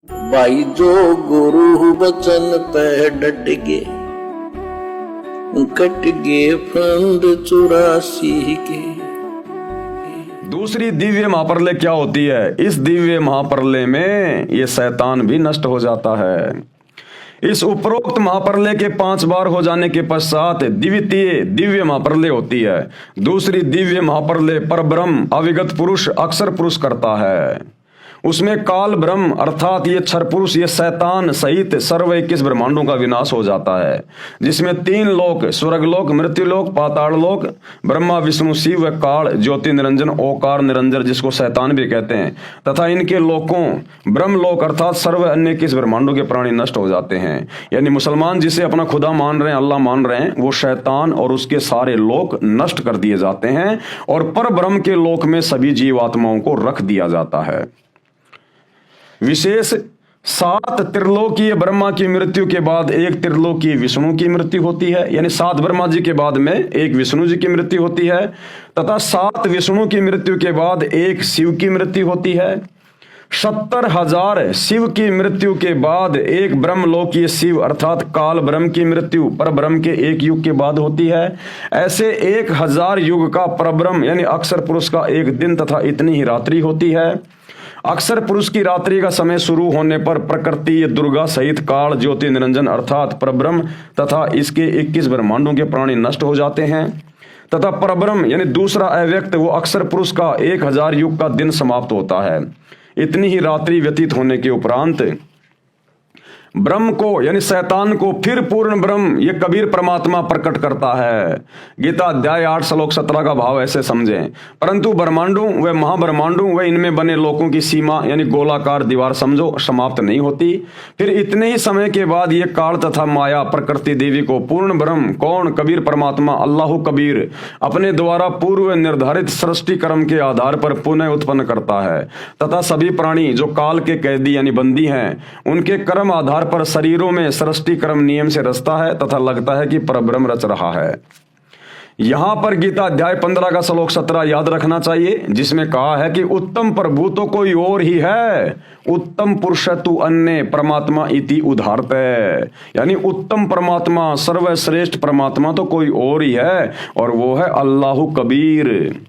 भाई जो गुरु बचन पे डट गे, कट गे फंद 84 के। दूसरी दिव्य महाप्रलय क्या होती है? इस दिव्य महाप्रलय में ये शैतान भी नष्ट हो जाता है। इस उपरोक्त महाप्रलय के 5 बार हो जाने के पश्चात द्वितीय दिव्य महाप्रलय होती है। दूसरी दिव्य महाप्रलय परब्रह्म अविगत पुरुष अक्षर पुरुष करता है। उसमें काल ब्रह्म अर्थात ये क्षर पुरुष, ये शैतान सहित सर्व 21 ब्रह्मांडों का विनाश हो जाता है, जिसमें 3 लोक स्वर्गलोक, मृत्युलोक, पाताल लोक, ब्रह्मा विष्णु शिव व काल ज्योति निरंजन ओकार निरंजन जिसको शैतान भी कहते हैं, तथा इनके लोकों ब्रह्मलोक अर्थात सर्व अन्य 21 ब्रह्मांडों के प्राणी नष्ट हो जाते हैं। यानी मुसलमान जिसे अपना खुदा मान रहे हैं, अल्लाह मान रहे हैं, वो शैतान और उसके सारे लोक नष्ट कर दिए जाते हैं और पर ब्रह्म के लोक में सभी जीवात्माओं को रख दिया जाता है। विशेष 7 त्रिलोकीय ब्रह्मा की मृत्यु के बाद एक त्रिलोकीय विष्णु की मृत्यु होती है, यानी 7 ब्रह्मा जी के बाद में एक विष्णु जी की मृत्यु होती है, तथा 7 विष्णु की मृत्यु के बाद एक शिव की मृत्यु होती है। 70,000 शिव की मृत्यु के बाद एक ब्रह्मलोकीय शिव अर्थात काल ब्रह्म की मृत्यु पर ब्रह्म के एक युग के बाद होती है। ऐसे 1000 युग का परब्रह्म यानी अक्षर पुरुष का एक दिन तथा इतनी ही रात्रि होती है। अक्षर पुरुष की रात्रि का समय शुरू होने पर प्रकृति दुर्गा सहित काल ज्योति निरंजन अर्थात परब्रह्म तथा इसके 21 ब्रह्मांडों के प्राणी नष्ट हो जाते हैं, तथा परब्रह्म यानी दूसरा अव्यक्त वो अक्षर पुरुष का 1000 युग का दिन समाप्त होता है। इतनी ही रात्रि व्यतीत होने के उपरांत ब्रह्म को यानी शैतान को फिर पूर्ण ब्रह्म ये कबीर परमात्मा प्रकट करता है। गीता अध्याय 8 श्लोक 17 का भाव ऐसे समझें, परंतु ब्रह्मांडों व महाब्रह्मांडों व इनमें बने लोकों की सीमा यानी गोलाकार दीवार समझो समाप्त नहीं होती। फिर इतने ही समय के बाद ये काल तथा माया प्रकृति देवी को पूर्ण ब्रह्म कौन कबीर परमात्मा अल्लाह कबीर अपने द्वारा पूर्व निर्धारित सृष्टि कर्म के आधार पर पुनः उत्पन्न करता है, तथा सभी प्राणी जो काल के कैदी यानी बंदी हैं उनके कर्म आधार पर शरीरों में सृष्टि कर्म नियम से रचता है तथा लगता है कि परब्रह्म रच रहा है। यहां पर गीता अध्याय 15 का श्लोक 17 याद रखना चाहिए, जिसमें कहा है कि उत्तम प्रभु तो कोई और ही है, उत्तम पुरुष तु अन्य परमात्मा इति उदाहरते, यानी उत्तम परमात्मा सर्वश्रेष्ठ परमात्मा तो कोई और ही है और वो है अल्लाह कबीर,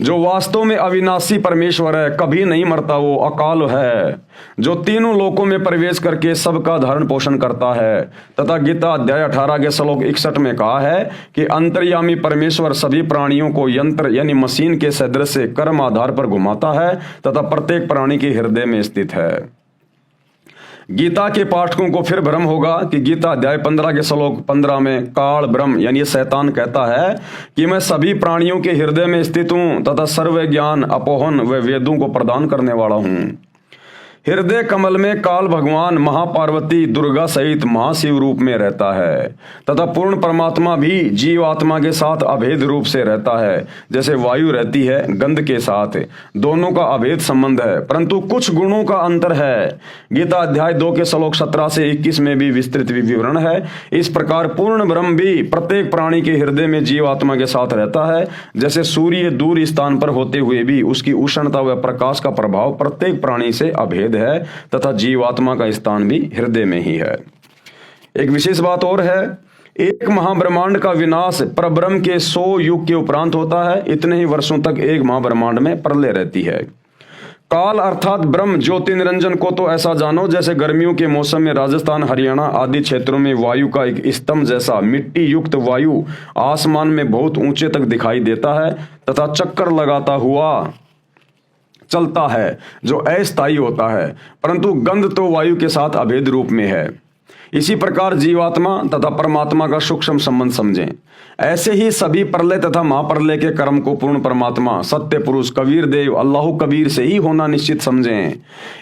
जो वास्तव में अविनाशी परमेश्वर है, कभी नहीं मरता, वो अकाल है, जो तीनों लोकों में प्रवेश करके सबका धारण पोषण करता है। तथा गीता अध्याय 18 के श्लोक 61 में कहा है कि अंतर्यामी परमेश्वर सभी प्राणियों को यंत्र यानी मशीन के सदृश से कर्म आधार पर घुमाता है तथा प्रत्येक प्राणी के हृदय में स्थित है। गीता के पाठकों को फिर भ्रम होगा कि गीता अध्याय 15 के श्लोक 15 में काल ब्रह्म यानी शैतान कहता है कि मैं सभी प्राणियों के हृदय में स्थित हूं तथा सर्व ज्ञान अपोहन व वेदों को प्रदान करने वाला हूं। हृदय कमल में काल भगवान महापार्वती दुर्गा सहित महाशिव रूप में रहता है तथा पूर्ण परमात्मा भी जीवात्मा के साथ अभेद रूप से रहता है, जैसे वायु रहती है गंध के साथ, दोनों का अभेद संबंध है परंतु कुछ गुणों का अंतर है। गीता अध्याय 2 के श्लोक 17 से 21 में भी विस्तृत विवरण है। इस प्रकार पूर्ण ब्रह्म भी प्रत्येक प्राणी के हृदय में जीवात्मा के साथ रहता है, जैसे सूर्य दूर स्थान पर होते हुए भी उसकी उष्णता व प्रकाश का प्रभाव प्रत्येक प्राणी से अभेद है तथा जीवात्मा का स्थान भी हृदय में ही है। एक विशेष बात और है, एक महाब्रह्मांड का विनाश परब्रह्म के 100 युग के उपरांत होता है। इतने ही वर्षों तक एक महाब्रह्मांड में प्रलय रहती है। काल अर्थात ब्रह्म ज्योति निरंजन को तो ऐसा जानो जैसे गर्मियों के मौसम में राजस्थान हरियाणा आदि क्षेत्रों में वायु का एक स्तंभ जैसा मिट्टी युक्त वायु आसमान में बहुत ऊंचे तक दिखाई देता है तथा चक्कर लगाता हुआ चलता है, जो अस्थायी होता है, परंतु गंध तो वायु के साथ अभेद रूप में है। इसी प्रकार जीवात्मा तथा परमात्मा का सूक्ष्म संबंध समझें। ऐसे ही सभी प्रलय तथा महाप्रलय के कर्म को पूर्ण परमात्मा सत्य पुरुष कबीर देव अल्लाह कबीर से ही होना निश्चित समझें।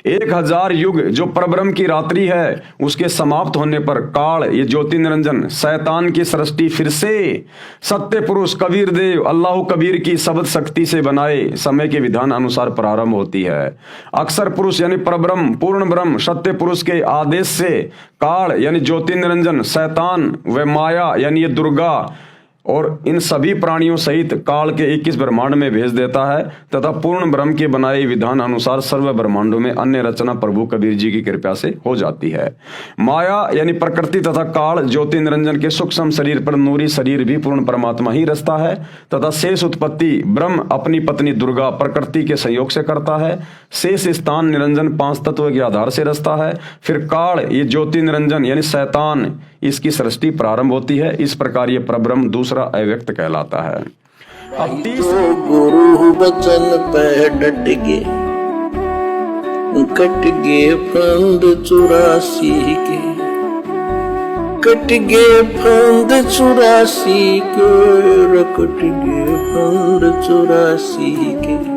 1000 युग जो परब्रह्म की रात्रि है उसके समाप्त होने पर काल ये ज्योति निरंजन शैतान की सृष्टि फिर से सत्य पुरुष कबीर देव अल्लाह कबीर की शब्द शक्ति से बनाए समय के विधान अनुसार प्रारंभ होती है। अक्षर पुरुष यानी परब्रह्म पूर्ण ब्रह्म सत्य पुरुष के आदेश से काल यानी ज्योति निरंजन शैतान व माया यानी ये दुर्गा और इन सभी प्राणियों सहित काल के 21 ब्रह्मांड में भेज देता है तथा पूर्ण ब्रह्म के बनाए विधान अनुसार सर्व ब्रह्मांडों में अन्य रचना प्रभु कबीर जी की कृपा से हो जाती है। माया यानी प्रकृति तथा काल ज्योति निरंजन के सूक्ष्म शरीर पर नूरी शरीर भी पूर्ण परमात्मा ही रचता है तथा शेष उत्पत्ति ब्रह्म अपनी पत्नी दुर्गा प्रकृति के संयोग से करता है। शेष स्थान निरंजन 5 तत्व के आधार से रचता है। फिर काल ये ज्योति निरंजन यानी शैतान इसकी सृष्टि प्रारंभ होती है। इस प्रकार ये परब्रह्म दूसरा अव्यक्त कहलाता है। अब तो गुरु बचन पे डट गे, कट गे फंद 84 के, कट गे फंद 84 के, कट गे फंद 84 के।